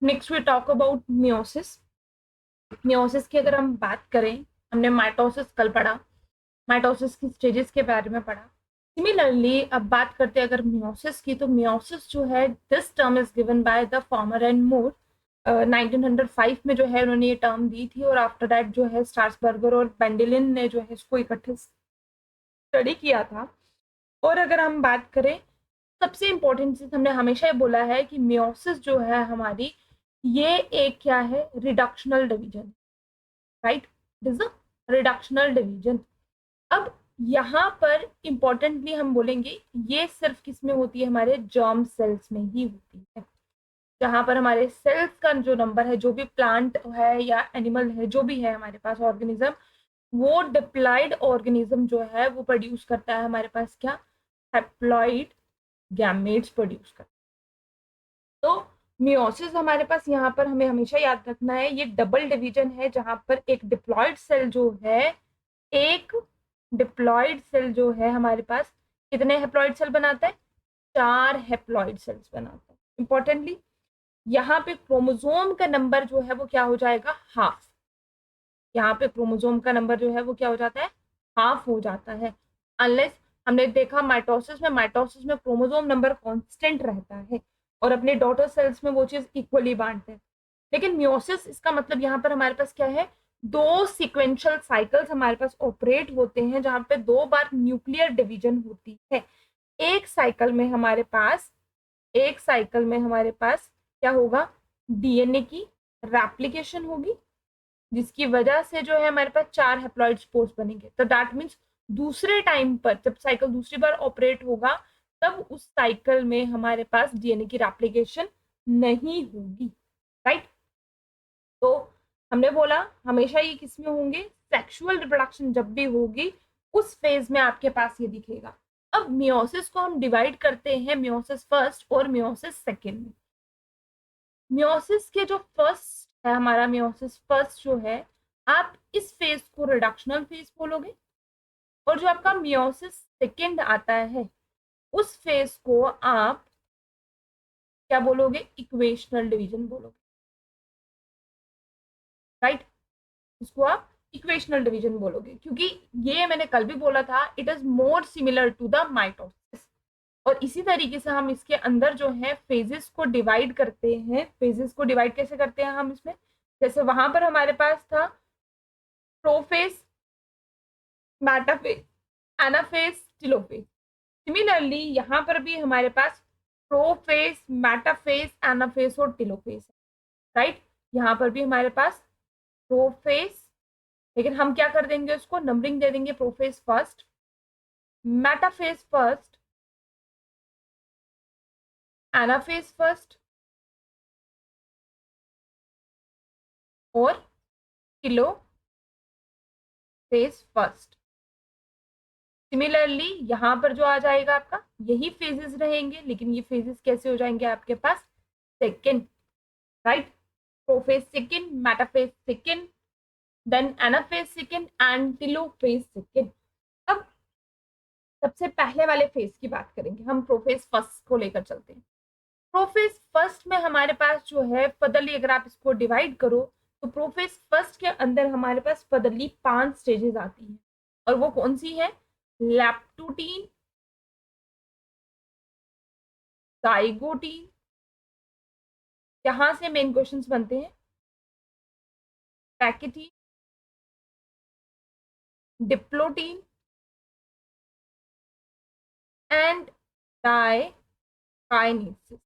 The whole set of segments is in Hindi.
Next we talk about meiosis. Meiosis की अगर हम बात करें, हमने माइटोसिस कल पढ़ा, माइटोसिस की स्टेजेस के बारे में पढ़ा। सिमिलरली अब बात करते हैं अगर मियोसिस की, तो मियोसिस जो है this term is given by the Farmer and Moore. 1905 में जो है उन्होंने ये टर्म दी थी, और आफ्टर दैट जो है स्ट्रासबर्गर और बेंडेलिन ने जो है इसको इकट्ठे स्टडी किया था। और अगर हम बात करें, सबसे इंपॉर्टेंट चीज हमने हमेशा ये बोला है कि मियोसिस जो है हमारी, ये एक क्या है, reductional division, right? It is a reductional division. अब यहाँ पर इंपॉर्टेंटली हम बोलेंगे, ये सिर्फ किस में होती है, हमारे जर्म सेल्स में ही होती है, जहां पर हमारे सेल्स का जो नंबर है, जो भी प्लांट है या एनिमल है, जो भी है हमारे पास ऑर्गेनिज्म, वो डिप्लॉइड ऑर्गेनिज्म जो है वो प्रोड्यूस करता है हमारे पास क्या, हैप्लॉइड गैमेट्स प्रोड्यूस करता है। तो मियोसिस हमारे पास यहाँ पर हमें हमेशा याद रखना है, ये डबल डिवीजन है, जहां पर एक डिप्लॉइड सेल जो है, एक डिप्लॉइड सेल जो है हमारे पास कितने हैप्लॉइड सेल बनाता है, 4 हैप्लॉइड सेल्स बनाता है। इंपॉर्टेंटली यहाँ पे क्रोमोसोम का नंबर जो है वो क्या हो जाएगा, हाफ। यहाँ पे क्रोमोसोम का नंबर जो है वो क्या हो जाता है, हाफ हो जाता है। अनलेस हमने देखा माइटोसिस में क्रोमोसोम नंबर कांस्टेंट रहता है, और अपने डॉटर सेल्स में वो चीज इक्वली बांटते हैं। लेकिन मियोसिस, इसका मतलब यहाँ पर हमारे पास क्या है, 2 सीक्वेंशियल साइकिल्स हमारे पास ऑपरेट होते हैं, जहां पे 2 बार न्यूक्लियर डिवीजन होती है। एक साइकिल में हमारे पास एक साइकिल में हमारे पास क्या होगा, डीएनए की रेप्लिकेशन होगी, जिसकी वजह से जो है हमारे पास 4 हैप्लॉइड स्पोर्स बनेंगे। तो दैट मीन्स दूसरे टाइम पर जब साइकिल दूसरी बार ऑपरेट होगा, तब उस साइकिल में हमारे पास डीएनए की रेप्लिकेशन नहीं होगी, राइट? तो हमने बोला हमेशा ये किस में होंगे, सेक्सुअल रिप्रोडक्शन जब भी होगी उस फेज में आपके पास ये दिखेगा। अब मियोसिस को हम डिवाइड करते हैं मियोसिस फर्स्ट और मियोसिस सेकेंड में। मियोसिस के जो फर्स्ट है हमारा, मियोसिस फर्स्ट जो है, आप इस फेज को रिडक्शनल फेज बोलोगे, और जो आपका मियोसिस सेकेंड आता है, उस फेज को आप क्या बोलोगे, इक्वेशनल डिवीजन बोलोगे, राइट? इसको आप इक्वेशनल डिवीजन बोलोगे, क्योंकि ये मैंने कल भी बोला था, it is more similar to the mitosis. और इसी तरीके से हम इसके अंदर जो है फेजेस को डिवाइड करते हैं। फेजेस को डिवाइड कैसे करते हैं हम इसमें, जैसे वहां पर हमारे पास था prophase, metaphase, anaphase, telophase. Similarly यहाँ पर भी हमारे पास प्रोफेज, मेटाफेज, एनाफेज और टेलोफेज है, राइट? यहाँ पर भी हमारे पास प्रोफेज, लेकिन हम क्या कर देंगे, उसको नंबरिंग दे देंगे, prophase first, metaphase first, anaphase first और टेलोफेज फर्स्ट। सिमिलरली यहाँ पर जो आ जाएगा आपका, यही फेजेस रहेंगे, लेकिन ये फेजेस कैसे हो जाएंगे आपके पास, second, right? Prophase second, metaphase second, then anaphase second and telophase second. अब सबसे पहले वाले फेज की बात करेंगे हम, प्रोफेज फर्स्ट को लेकर चलते हैं। प्रोफेज फर्स्ट में हमारे पास जो है, फर्दरली अगर आप इसको डिवाइड करो, तो प्रोफेज फर्स्ट के अंदर हमारे पास फर्दरली 5 स्टेजेस आती हैं, और वो कौन सी है, लैप्टोटीन, जाइगोटीन, यहां से मेन क्वेश्चंस बनते हैं, pachytene, diplotene and diakinesis.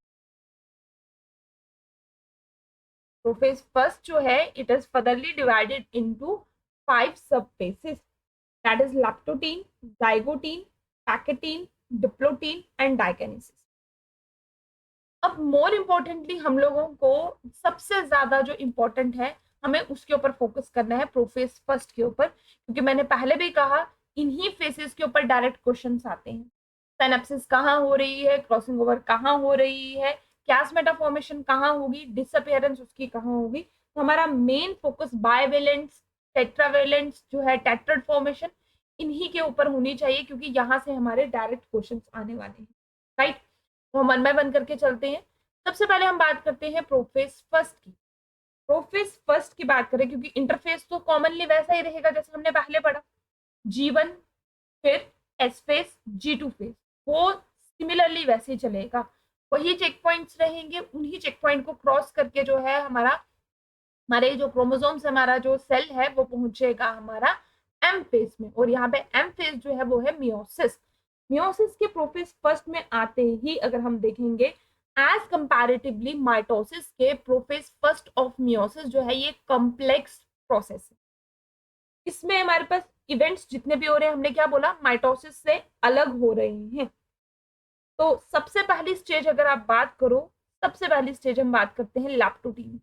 Prophase first जो है, it is furtherly divided into 5 sub phases, that is leptotene, zygotene, pachytene, diplotene and diakinesis. अब मोर इम्पोर्टेंटली हम लोगों को सबसे ज्यादा जो इम्पोर्टेंट है, हमें उसके ऊपर फोकस करना है, प्रोफेज फर्स्ट के ऊपर, क्योंकि मैंने पहले भी कहा, इन्हीं फेसेस के ऊपर डायरेक्ट क्वेश्चंस आते हैं। सिनेप्सिस कहाँ हो रही है, क्रॉसिंग ओवर कहाँ हो रही है, कैस्मेटा फॉर्मेशन कहाँ होगी, डिसअपियरेंस उसकी कहाँ होगी। तो हमारा मेन फोकस बायवेलेंट्स, टेट्रावेलेंट्स जो है, टेट्राड फॉर्मेशन, इन्हीं के ऊपर होनी चाहिए, क्योंकि यहाँ से हमारे डायरेक्ट क्वेश्चंस आने वाले हैं, राइट? तो हम वन बाय वन करके चलते हैं। सबसे पहले हम बात करते हैं प्रोफेज फर्स्ट की। प्रोफेज फर्स्ट की बात करें, क्योंकि इंटरफेस तो कॉमनली वैसा ही रहेगा जैसे हमने पहले पढ़ा, G1 फिर S फेस G2 फेस, वो सिमिलरली वैसे ही चलेगा। वही चेक पॉइंट्स रहेंगे, उन्हीं चेक पॉइंट को क्रॉस करके जो है हमारे जो क्रोमोसोम्स, हमारा जो सेल है वो पहुंचेगा हमारा एम फेज में, और यहाँ पे एम फेज जो है वो है मियोसिस। मियोसिस के प्रोफेज फर्स्ट में आते ही अगर हम देखेंगे, एज कंपैरेटिवली माइटोसिस के प्रोफेज फर्स्ट ऑफ मियोसिस जो है ये कॉम्प्लेक्स प्रोसेस है। इसमें हमारे पास इवेंट्स जितने भी हो रहे हैं, हमने क्या बोला, माइटोसिस से अलग हो रहे हैं। तो सबसे पहली स्टेज अगर आप बात करो, सबसे पहली स्टेज हम बात करते हैं लैप्टोटीन की।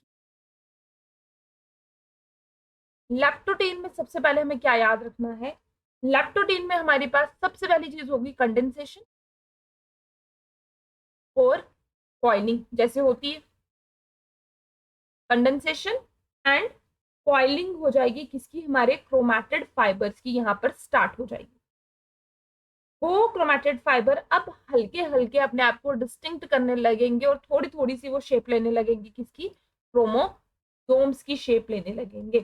लैप्टोटीन में सबसे पहले हमें क्या याद रखना है, लैप्टोटीन में हमारे पास सबसे पहली चीज होगी कंडेंसेशन और कॉइलिंग। जैसे होती है कंडेंसेशन एंड कॉइलिंग हो जाएगी किसकी, हमारे क्रोमैटिड फाइबर्स की यहाँ पर स्टार्ट हो जाएगी। वो क्रोमैटिड फाइबर अब हल्के हल्के अपने आप को डिस्टिंक्ट करने लगेंगे और थोड़ी थोड़ी सी वो शेप लेने लगेंगी, किसकी, क्रोमोसोम्स की शेप लेने लगेंगे।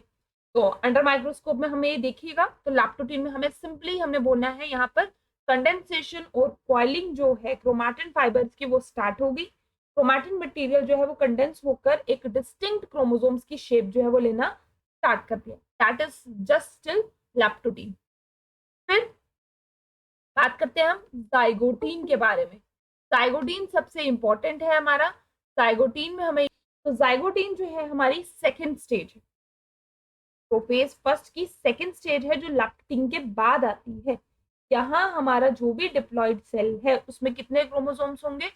तो अंडर माइक्रोस्कोप में हमें ये देखिएगा, तो लैप्टोटीन में हमें सिंपली हमने बोलना है यहाँ पर कंडेंसेशन और कॉइलिंग जो है क्रोमैटिन फाइबर्स की वो स्टार्ट होगी। क्रोमैटिन मटेरियल जो है वो कंडेंस होकर एक डिस्टिंक्ट क्रोमोसोम्स की शेप जो है वो लेना स्टार्ट करती है, दैट इज जस्ट स्टिल लैप्टोटीन। फिर बात करते हैं हम जाइगोटीन के बारे में। जाइगोटीन सबसे इंपॉर्टेंट है हमारा। जाइगोटीन में हमें, तो जाइगोटीन जो है हमारी सेकेंड स्टेज है, प्रोफेज फर्स्ट की सेकेंड स्टेज है जो लैक्टिन के बाद आती है। यहाँ हमारा जो भी डिप्लॉइड सेल है उसमें कितने क्रोमोसोम्स होंगे,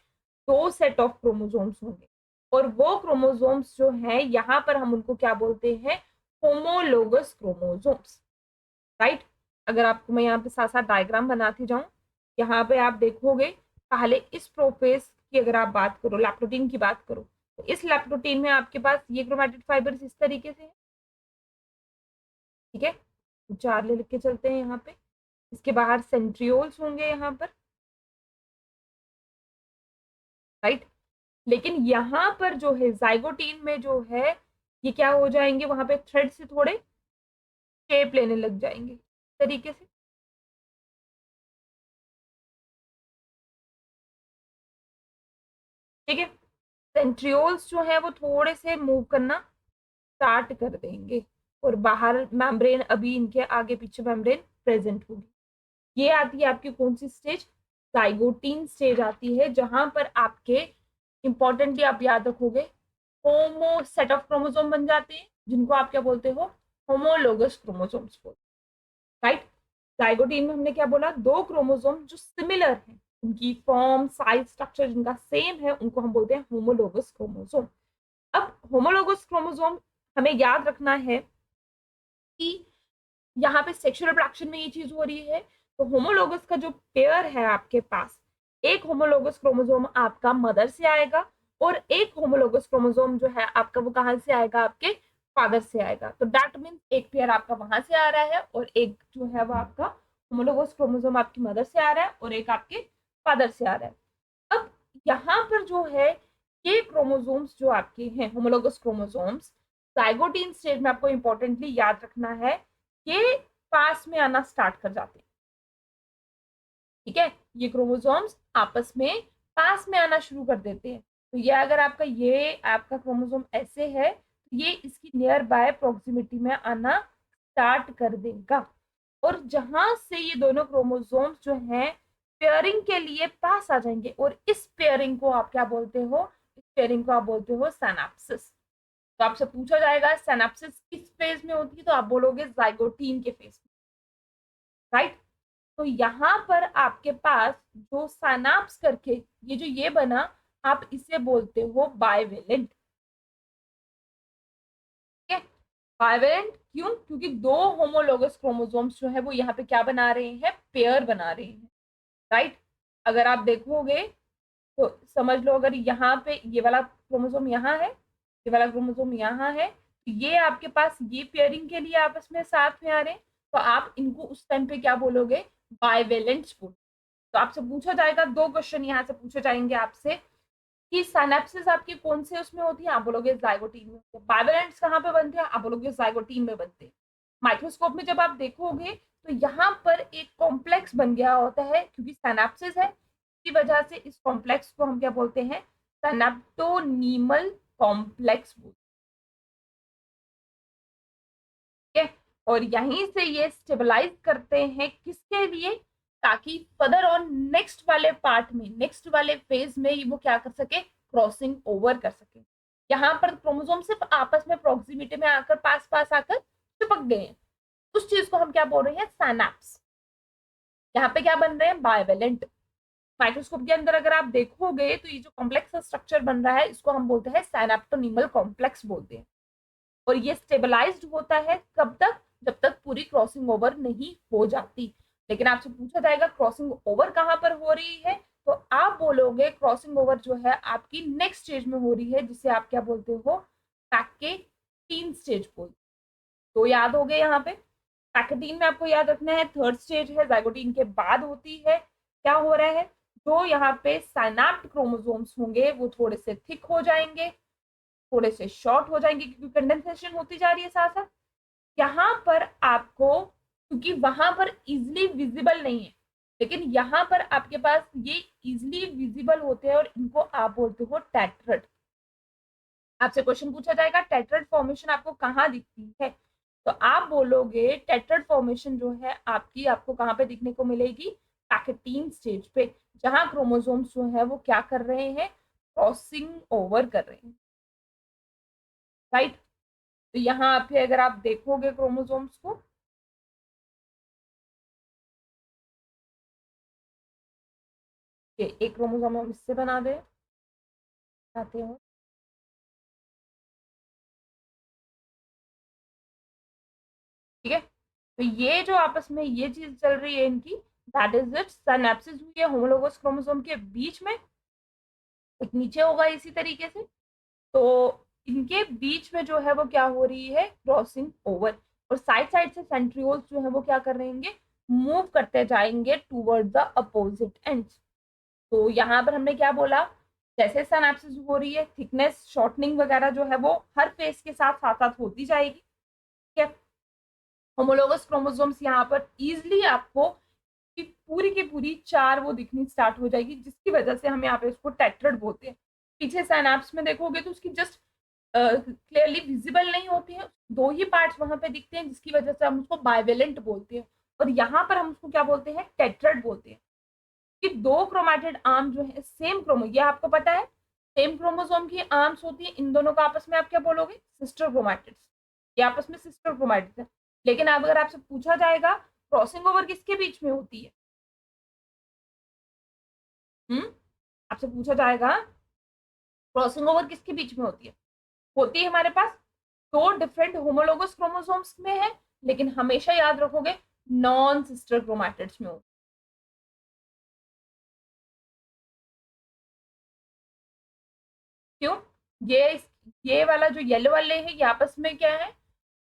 2 सेट ऑफ क्रोमोसोम्स होंगे, और वो क्रोमोसोम्स जो है यहाँ पर हम उनको क्या बोलते हैं, होमोलोगस क्रोमोसोम्स, राइट। अगर आपको मैं यहाँ पे साथ साथ डायग्राम बनाती जाऊं, यहाँ पे आप देखोगे, पहले इस प्रोफेज की अगर आप बात करो, लैप्टोटीन की बात करो, तो इस लैप्टोटीन में आपके पास ये क्रोमैटिड फाइबर्स इस तरीके से है, ठीक है। तो 4 लिख के चलते हैं यहाँ पे। इसके बाहर सेंट्रियोल्स होंगे यहाँ पर, राइट। लेकिन यहाँ पर जो है जाइगोटीन में जो है ये क्या हो जाएंगे, वहां पे थ्रेड से थोड़े शेप लेने लग जाएंगे तरीके से, ठीक है। सेंट्रियोल्स जो है वो थोड़े से मूव करना स्टार्ट कर देंगे, और बाहर मेम्ब्रेन, अभी इनके आगे पीछे मेम्ब्रेन प्रेजेंट होगी। ये आती है आपकी कौन सी स्टेज, जाइगोटीन स्टेज आती है, जहां पर आपके इंपॉर्टेंटली आप याद रखोगे होमो सेट ऑफ क्रोमोसोम बन जाते हैं, जिनको आप क्या बोलते हो, होमोलोगस क्रोमोसोम्स बोलते हैं, राइट। जाइगोटीन में हमने क्या बोला, 2 क्रोमोसोम जो सिमिलर हैं, उनकी फॉर्म, साइज, स्ट्रक्चर जिनका सेम है, उनको हम बोलते हैं होमोलोगस क्रोमोसोम। अब होमोलोगस क्रोमोसोम हमें याद रखना है कि यहाँ पे सेक्सुअल रिप्रोडक्शन में ये चीज हो रही है, तो होमोलोगस का जो पेयर है आपके पास, एक होमोलोगस क्रोमोसोम आपका मदर से आएगा, और एक होमोलोगस क्रोमोसोम जो है आपका वो कहाँ से आएगा, आपके फादर से आएगा। तो दैट मीन्स एक पेयर आपका वहां से आ रहा है, और एक जो है वो आपका होमोलोगस क्रोमोसोम आपकी मदर से आ रहा है, और एक आपके फादर से आ रहा है। अब यहाँ पर जो है ये क्रोमोसोम्स जो आपके हैं होमोलोगस क्रोमोसोम्स, जाइगोटीन स्टेज में आपको इंपॉर्टेंटली याद रखना है, ये पास में आना स्टार्ट कर जाते हैं, ठीक है। ये क्रोमोसोम्स आपस में पास में आना शुरू कर देते हैं। तो ये अगर आपका ये आपका क्रोमोसोम ऐसे है, तो ये इसकी नियर बाय प्रोक्सिमिटी में आना स्टार्ट कर देगा, और जहां से ये दोनों क्रोमोसोम्स जो हैं पेयरिंग के लिए पास आ जाएंगे, और इस पेयरिंग को आप क्या बोलते हो, इस पेयरिंग को आप बोलते हो सिनेप्सिस। तो आपसे पूछा जाएगा सिनेप्सिस किस फेज में होती है, तो आप बोलोगे जाइगोटीन के फेज में, राइट। तो यहाँ पर आपके पास जो साइनाप्स करके ये जो ये बना, आप इसे बोलते हो बाइवेलेंट, ठीक है। बाइवेलेंट क्यों, क्योंकि 2 होमोलोगस क्रोमोसोम्स जो है वो यहाँ पे क्या बना रहे हैं, पेयर बना रहे हैं, राइट। अगर आप देखोगे तो समझ लो, अगर यहाँ पे ये वाला क्रोमोसोम यहाँ है, ये वाला क्रोमोसोम यहाँ है, तो ये आपके पास ये पेयरिंग के लिए आपस में साथ में आ रहे हैं, तो आप इनको उस टाइम पे क्या बोलोगे, बाइवेलेंट्स बोलो। तो आपसे पूछा जाएगा, 2 क्वेश्चन यहाँ से पूछे जाएंगे आपसे, कि साइनेप्सिस आपकी कौन से उसमें होती है, आप बोलोगे जाइगोटीन में होती है। बाइवेलेंट्स कहाँ पे बनते हैं, आप बोलोगे जाइगोटीन में बनते हैं। माइक्रोस्कोप में जब आप देखोगे तो यहाँ पर एक कॉम्प्लेक्स बन गया होता है, क्योंकि साइनेप्सिस है, इसी वजह से इस कॉम्प्लेक्स को हम क्या बोलते हैं, साइनेप्टोनीमल कॉम्प्लेक्स बोलते हैं। और यहीं से ये स्टेबलाइज करते हैं किसके लिए, ताकि फर्दर ऑन नेक्स्ट वाले पार्ट में, नेक्स्ट वाले फेज में वो क्या कर सके, क्रॉसिंग ओवर कर सके। यहाँ पर क्रोमोसोम सिर्फ आपस में प्रोक्सिमिटी में आकर पास पास आकर चिपक गए हैं, उस चीज को हम क्या बोल रहे हैं, साइनेप्स। यहाँ पे क्या बन रहे हैं, बाइवेलेंट। माइक्रोस्कोप के अंदर अगर आप देखोगे तो ये जो कॉम्प्लेक्स स्ट्रक्चर बन रहा है इसको हम बोलते हैं साइनेप्टोनीमल कॉम्प्लेक्स बोलते हैं। और ये स्टेबलाइज्ड होता है कब तक, जब तक पूरी क्रॉसिंग ओवर नहीं हो जाती। लेकिन आपसे पूछा जाएगा क्रॉसिंग ओवर कहाँ पर हो रही है, तो आप बोलोगे क्रॉसिंग ओवर जो है आपकी नेक्स्ट स्टेज में हो रही है, जिसे आप क्या बोलते हो, पैकेटीन स्टेज बोलते। तो याद हो गए यहाँ पे, पैकेटीन में आपको याद रखना है थर्ड स्टेज है, जाइगोटीन के बाद होती है। क्या हो रहा है, जो यहाँ पे साइनाप्ट क्रोमोसोम्स होंगे वो थोड़े से थिक हो जाएंगे, थोड़े से शॉर्ट हो जाएंगे, क्योंकि कंडेंसेशन होती जा रही है साथ साथ। यहाँ पर आपको, क्योंकि वहां पर इजिली विजिबल नहीं है, लेकिन यहाँ पर आपके पास ये इजिली विजिबल होते हैं, और इनको आप बोलते हो टेट्रड। आपसे क्वेश्चन पूछा जाएगा टेट्रड फॉर्मेशन आपको कहाँ दिखती है, तो आप बोलोगे टेट्रड फॉर्मेशन जो है आपकी, आपको कहाँ पे दिखने को मिलेगी, पैकेटीन स्टेज पे, जहां क्रोमोसोम्स जो है वो क्या कर रहे हैं, क्रॉसिंग ओवर कर रहे हैं, राइट। तो यहाँ पे अगर आप देखोगे क्रोमोसोम्स को, ये एक क्रोमोसोम हम इससे बना दे चाहते हो, ठीक है। तो ये जो आपस में ये चीज चल रही है इनकी, दैट इज इट, सिनेप्सिस हुई है होमोलोगस क्रोमोसोम के बीच में, एक नीचे होगा इसी तरीके से। तो इनके बीच में जो है वो क्या हो रही है, क्रॉसिंग ओवर। और साइड साइड से सेंट्रियोल्स जो है वो क्या कर रहेंगे, मूव करते जाएंगे टूवर्ड द अपोजिट एंड्स। तो यहाँ पर हमने क्या बोला, जैसे सिनेप्सिस हो रही है, थिकनेस शॉर्टनिंग वगैरह जो है वो हर फेज के साथ साथ साथ होती जाएगी, ठीक है। होमोलोगस क्रोमोसोम्स यहाँ पर इजिली आपको पूरी की पूरी चार वो दिखनी स्टार्ट हो जाएगी, जिसकी वजह से हम यहाँ पे उसको टेट्रड बोलते हैं। पीछे साइनेप्स में देखोगे तो उसकी जस्ट क्लियरली विजिबल नहीं होती है, दो ही पार्ट्स वहां पे दिखते हैं, जिसकी वजह से हम उसको बाइवेलेंट बोलते हैं। और यहाँ पर हम उसको क्या बोलते हैं, टेट्रड बोलते हैं। कि दो क्रोमैटिड आर्म जो है सेम क्रोमो, ये आपको पता है, सेम क्रोमोसोम की आर्म्स होती है, इन दोनों का आपस में आप क्या बोलोगे, सिस्टर क्रोमैटिड्स। ये आपस में सिस्टर क्रोमैटिड्स है। लेकिन अब अगर आपसे पूछा जाएगा क्रॉसिंग ओवर किसके बीच में होती है, हम्म, आपसे पूछा जाएगा क्रॉसिंग ओवर किसके बीच में होती है हमारे पास दो डिफरेंट होमोलोगस क्रोमोसोम्स में है, लेकिन हमेशा याद रखोगे नॉन सिस्टर क्रोमैटिड्स में होती है। क्यों, ये ये वाला जो येलो वाले है ये आपस में क्या है,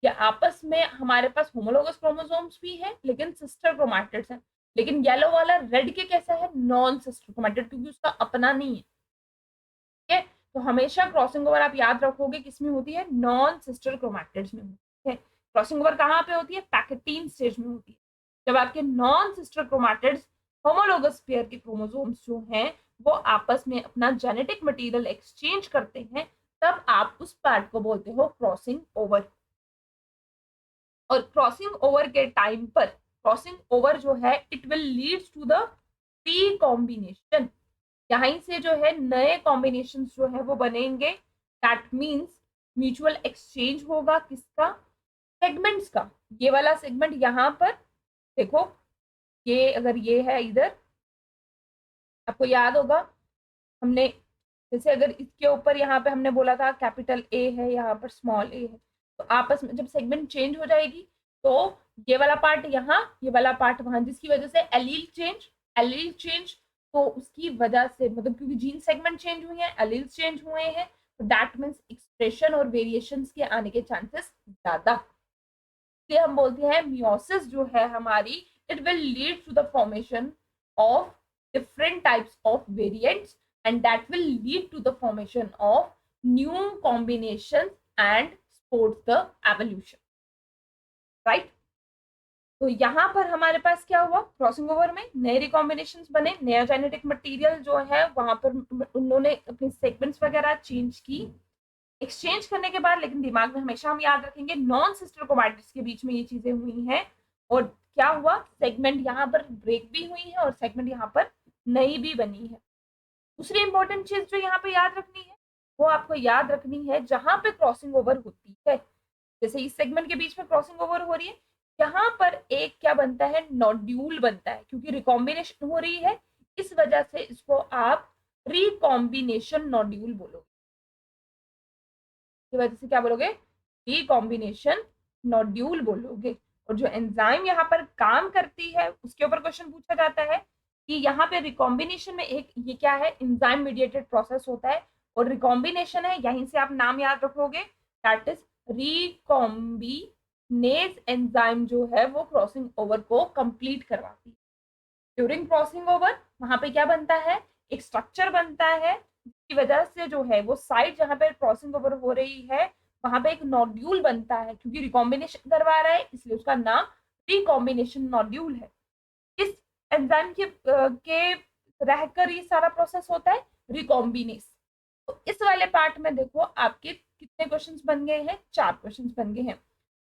ये आपस में हमारे पास होमोलोगस क्रोमोसोम्स भी है लेकिन सिस्टर क्रोमैटिड्स हैं। लेकिन येलो वाला रेड के कैसा है, नॉन सिस्टर क्रोमैटिड, क्योंकि उसका अपना नहीं है, ठीक है। तो हमेशा क्रॉसिंग ओवर आप याद रखोगे किसमें होती है, नॉन सिस्टर क्रोमैटिड्स में होती है। क्रॉसिंग ओवर कहाँ पे होती है, पैकेटीन स्टेज में होती है। जब आपके non sister chromatids homologous pair के क्रोमोसोम्स जो हैं वो आपस में अपना जेनेटिक मटेरियल एक्सचेंज करते हैं, तब आप उस पार्ट को बोलते हो क्रॉसिंग ओवर। और क्रॉसिंग ओवर के टाइम पर, क्रॉसिंग ओवर जो है it will leads to the recombination, यहीं से जो है नए कॉम्बिनेशन जो है वो बनेंगे। दैट मीन्स म्यूचुअल एक्सचेंज होगा किसका, सेगमेंट्स का। ये वाला सेगमेंट यहाँ पर देखो, ये अगर ये है इधर, आपको याद होगा हमने, जैसे अगर इसके ऊपर यहाँ पे हमने बोला था कैपिटल ए है, यहाँ पर स्मॉल ए है, तो आपस में जब सेगमेंट चेंज हो जाएगी तो ये वाला पार्ट यहाँ, ये वाला पार्ट वहां, जिसकी वजह से एलील चेंज, तो उसकी वजह से मतलब क्योंकि जीन सेगमेंट चेंज हुए हैं, एलील्स चेंज हुए हैं, तो दैट मीन्स एक्सप्रेशन और वेरिएशन के आने के चांसेस ज्यादा। इसलिए हम बोलते हैं मियोसिस जो है हमारी, it will lead to the formation of different types of variants, and that will lead to the formation of new combinations and supports the evolution, right? तो यहाँ पर हमारे पास क्या हुआ, क्रॉसिंग ओवर में नए रिकॉम्बिनेशन बने, नया जेनेटिक मटेरियल जो है वहां पर उन्होंने अपनी सेगमेंट्स वगैरह चेंज की, एक्सचेंज करने के बाद, लेकिन दिमाग में हमेशा हम याद रखेंगे नॉन सिस्टर क्रोमैटिड्स के बीच में ये चीजें हुई हैं, और क्या हुआ, सेगमेंट यहाँ पर ब्रेक भी हुई है और सेगमेंट यहाँ पर नई भी बनी है। दूसरी इंपॉर्टेंट चीज जो यहाँ पे याद रखनी है, वो आपको याद रखनी है जहां पे क्रॉसिंग ओवर होती है, जैसे इस सेगमेंट के बीच में क्रॉसिंग ओवर हो रही है, यहाँ पर एक क्या बनता है, नोड्यूल बनता है, क्योंकि रिकॉम्बिनेशन हो रही है, इस वजह से इसको आप रिकॉम्बिनेशन नोड्यूल बोलोगे, की वजह से क्या बोलोगे, रिकॉम्बिनेशन नोड्यूल बोलोगे। और जो एंजाइम यहाँ पर काम करती है उसके ऊपर क्वेश्चन पूछा जाता है कि यहाँ पे रिकॉम्बिनेशन में एक ये क्या है, एंजाइम मीडिएटेड प्रोसेस होता है, और रिकॉम्बिनेशन है, यहीं से आप नाम याद रखोगे, दैट इज रिकॉम्बिनेज एंजाइम जो है वो क्रॉसिंग ओवर को कंप्लीट करवाती है। ड्यूरिंग क्रॉसिंग ओवर वहां पे क्या बनता है, एक स्ट्रक्चर बनता है, जिसकी वजह से जो है वो साइड जहां पे क्रॉसिंग ओवर हो रही है वहां पे एक नोड्यूल बनता है, क्योंकि रिकॉम्बिनेशन करवा रहा है इसलिए उसका नाम रिकॉम्बिनेशन नोड्यूल है। इस एंजाइम के रहकर ये सारा प्रोसेस होता है रिकॉम्बिनेस। तो इस वाले पार्ट में देखो आपके कितने क्वेश्चंस बन गए हैं, 4 क्वेश्चंस बन गए हैं।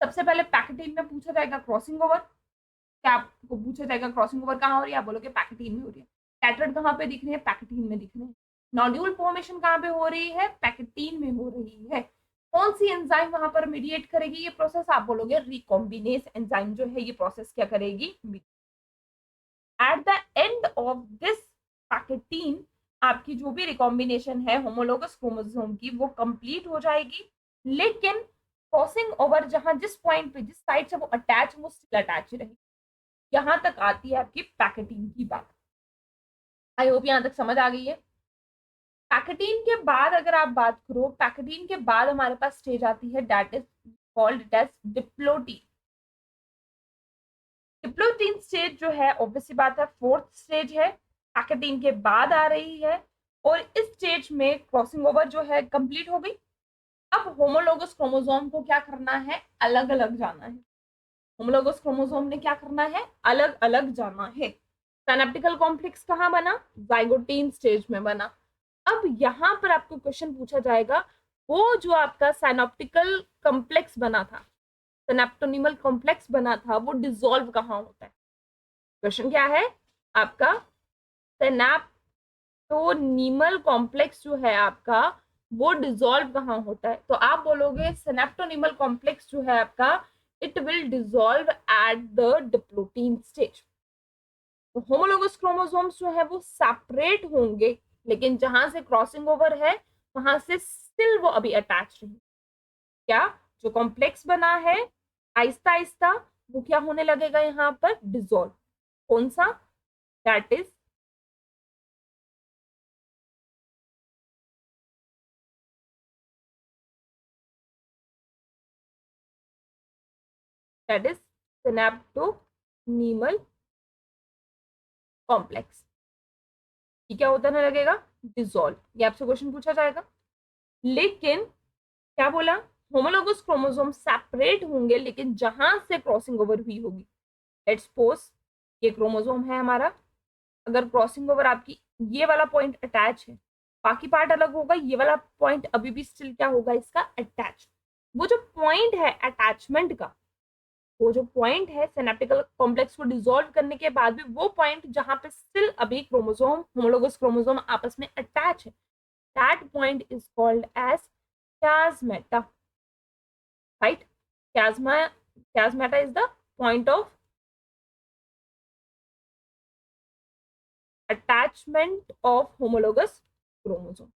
सबसे पहले पैकेटीन में पूछा जाएगा क्रॉसिंग ओवर, क्या आपको पूछा जाएगा क्रॉसिंग ओवर कहाँ हो रही है, आप बोलोगे पैकेटीन में हो रही है। टेट्राड कहाँ पे दिख रही है, पैकेटीन में दिख रहे हैं। नोड्यूल फॉर्मेशन कहाँ पे हो रही है, पैकेटीन में हो रही है। कौन सी एंजाइम वहां पर मीडिएट करेगी ये प्रोसेस, आप बोलोगे रिकॉम्बिनेस एंजाइम जो है ये प्रोसेस क्या करेगी। At the end of this pachytene आपकी जो भी रिकॉम्बिनेशन है होमोलोगस क्रोमोसोम की वो कंप्लीट हो जाएगी, लेकिन क्रॉसिंग ओवर जहां जिस पॉइंट पे जिस साइड से वो अटैच वो स्टिल अटैच रहेगी। यहां तक आती है आपकी पैकेटीन की बात। आई होप यहां तक समझ आ गई है। पैकेटीन के बाद अगर आप बात करो, पैकेटीन के बाद हमारे पास स्टेज आती है that is called as diplotene. Diplotene stage जो है ऑब्वियसली बात है 4th स्टेज है, पैकेटीन के बाद आ रही है, और इस स्टेज में क्रॉसिंग ओवर जो है कंप्लीट हो गई। अब होमोलोगस क्रोमोसोम को क्या करना है, अलग अलग जाना है। होमोलोगस क्रोमोसोम ने क्या करना है, अलग अलग जाना है। सिनेप्टिकल कॉम्प्लेक्स कहाँ बना, जाइगोटीन स्टेज में बना। अब यहाँ पर आपको क्वेश्चन पूछा जाएगा, वो जो आपका सिनेप्टिकल कॉम्प्लेक्स बना था, सिनेप्टोनिमल कॉम्प्लेक्स बना था, वो डिसॉल्व कहाँ होता है। क्वेश्चन क्या है आपका, सिनेप्टोनिमल कॉम्प्लेक्स जो है आपका वो डिसॉल्व कहाँ होता है, तो आप बोलोगे सिनेप्टोनिमल कॉम्प्लेक्स जो है आपका it will dissolve at the diplotene stage. तो होमोलोगस क्रोमोसोम्स जो है वो सेपरेट होंगे, लेकिन जहां से क्रॉसिंग ओवर है वहां से स्टिल वो अभी अटैच रहेंगे। क्या जो कॉम्प्लेक्स बना है आहिस्ता आहिस्ता वो क्या होने लगेगा यहाँ पर, डिसॉल्व। कौन सा, दैट इज सिनेप्टोनीमल कॉम्प्लेक्स। ये क्या होता है लगेगा, डिसॉल्व। ये आपसे क्वेश्चन पूछा जाएगा। लेकिन क्या बोला, होमोलोगस क्रोमोसोम सेपरेट होंगे, लेकिन जहां से क्रॉसिंग ओवर हुई होगी, लेट्स सपोज ये क्रोमोसोम है हमारा, अगर क्रॉसिंग ओवर आपकी ये वाला पॉइंट अटैच है, बाकी पार्ट अलग होगा, ये वाला पॉइंट अभी भी स्टिल क्या होगा इसका, अटैच। वो जो पॉइंट है अटैचमेंट का, वो जो पॉइंट है सिनेप्टिकल कॉम्प्लेक्स को डिसॉल्व करने के बाद भी वो पॉइंट जहां पे स्टिल अभी क्रोमोसोम होमोलोगस क्रोमोसोम आपस में अटैच है, that point is called as chiasmata, right? Chiasmata is the point of attachment of homologous chromosome।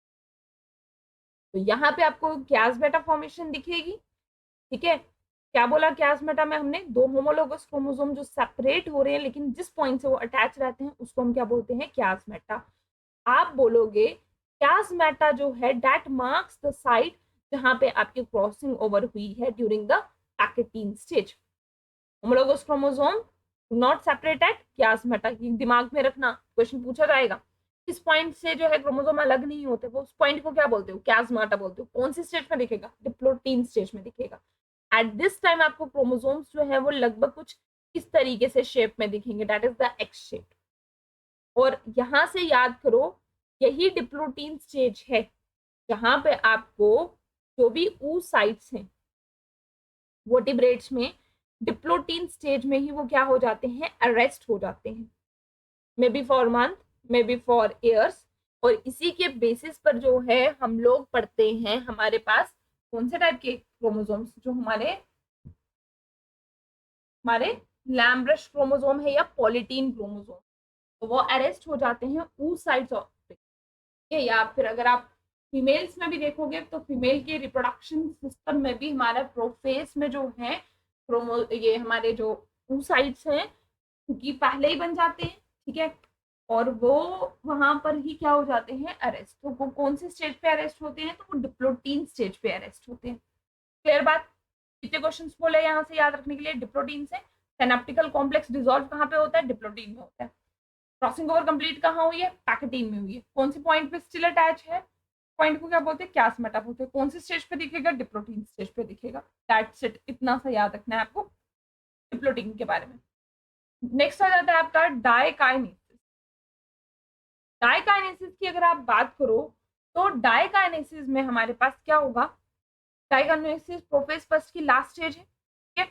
तो यहाँ पे आपको chiasmata फॉर्मेशन दिखेगी, ठीक है। क्या बोला, chiasmata में हमने दो होमोलोगस क्रोमोसोम जो सेपरेट हो रहे हैं लेकिन जिस पॉइंट से वो अटैच रहते हैं उसको हम क्या बोलते हैं, chiasmata। आप बोलोगे chiasmata जो है दैट मार्क्स द साइट जहां पे आपकी क्रॉसिंग ओवर हुई है during the pachytene stage. Homologous chromosome not separate at chiasmata, दिमाग में रखना, क्वेश्चन पूछा जाएगा। इस पॉइंट से जो है क्रोमोसोम अलग नहीं होते, वो उस पॉइंट को क्या बोलते हो, क्यास्माटा बोलते हो। कौन सी स्टेज में दिखेगा, डिप्लोटीन स्टेज में दिखेगा। एट दिस टाइम आपको क्रोमोसोम्स जो है वो लगभग कुछ इस तरीके से शेप में दिखेंगे, that is the x shape. और यहां से याद करो, यही डिप्लोटीन स्टेज है जहां पे आपको जो भी ऊ साइट्स हैं वर्टिब्रेट्स में, डिप्लोटीन स्टेज में ही वो क्या हो जाते हैं, अरेस्ट हो जाते हैं, may be for month, may be for years. और इसी के बेसिस पर जो है हम लोग पढ़ते हैं हमारे पास कौन से टाइप के क्रोमोसोम्स, जो हमारे हमारे लैम्ब्रश क्रोमोसोम है या पॉलीटीन क्रोमोसोम, तो वो अरेस्ट हो जाते हैं ऊ साइड्स ऑफ। या फिर अगर आप फीमेल्स में भी देखोगे तो फीमेल के रिप्रोडक्शन सिस्टम में भी हमारा प्रोफेस में जो है क्रोमो ये हमारे जो oocytes हैं क्योंकि पहले ही बन जाते हैं, ठीक है, और वो वहां पर ही क्या हो जाते हैं, अरेस्ट। तो वो कौन से स्टेज पे अरेस्ट होते हैं, तो वो डिप्लोटीन स्टेज पे अरेस्ट होते हैं। क्लियर बात। कितने क्वेश्चंस बोले यहाँ से याद रखने के लिए, डिप्लोटीन से सिनेप्टिकल कॉम्प्लेक्स डिसॉल्व कहाँ पे होता है, डिप्लोटीन में होता है। क्रॉसिंग ओवर कंप्लीट कहाँ हुई है, पैकेटीन में हुई है। कौन सी पॉइंट पे स्टिल अटैच है, पॉइंट को क्या बोलते हैं, क्यास्मेटा बोलते हैं। कौन सी स्टेज पे दिखेगा, डिप्लोटीन स्टेज पे दिखेगा। दैट्स इट, इतना सा याद रखना है आपको डिप्लोटीन के बारे में। नेक्स्ट आ जाता है आपका डाइकाइनेसिस। डाइकाइनेसिस की अगर आप बात करो तो डाइकाइनेसिस में हमारे पास क्या होगा, डाइकाइनेसिस प्रोफेज फर्स्ट की लास्ट स्टेज है, ठीक है,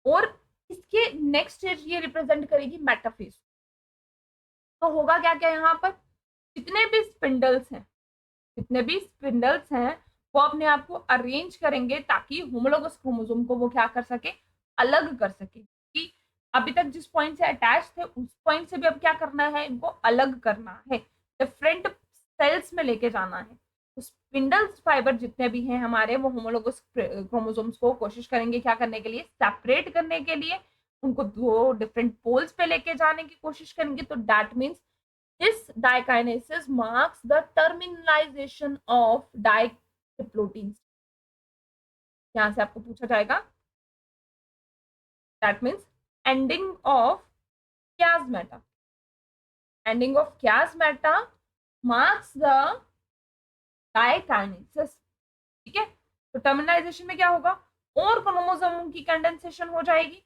और इसके नेक्स्ट स्टेज ये रिप्रेजेंट करेगी मेटाफेज। तो होगा क्या क्या यहाँ पर, जितने भी स्पिंडल्स हैं, जितने भी स्पिंडल्स हैं वो अपने आप को अरेंज करेंगे ताकि होमोलोगस क्रोमोसोम को वो क्या कर सके, अलग कर सके। कि अभी तक जिस पॉइंट से अटैच थे उस पॉइंट से भी अब क्या करना है, इनको अलग करना है, डिफरेंट सेल्स में लेके जाना है। तो स्पिंडल्स फाइबर जितने भी हैं हमारे, वो होमोलोगस क्रोमोसोम्स को कोशिश करेंगे क्या करने के लिए, सेपरेट करने के लिए, उनको दो डिफरेंट पोल्स पे लेके जाने की कोशिश करेंगे। तो that means this dikinesis marks the terminalization of diplotin। यहां से आपको पूछा जाएगा, that means ending of chiasmata, ending of chiasmata marks the dikinesis, ठीक है। तो टर्मिनलाइजेशन में क्या होगा, और क्रोमोसोम की कंडेंसेशन हो जाएगी,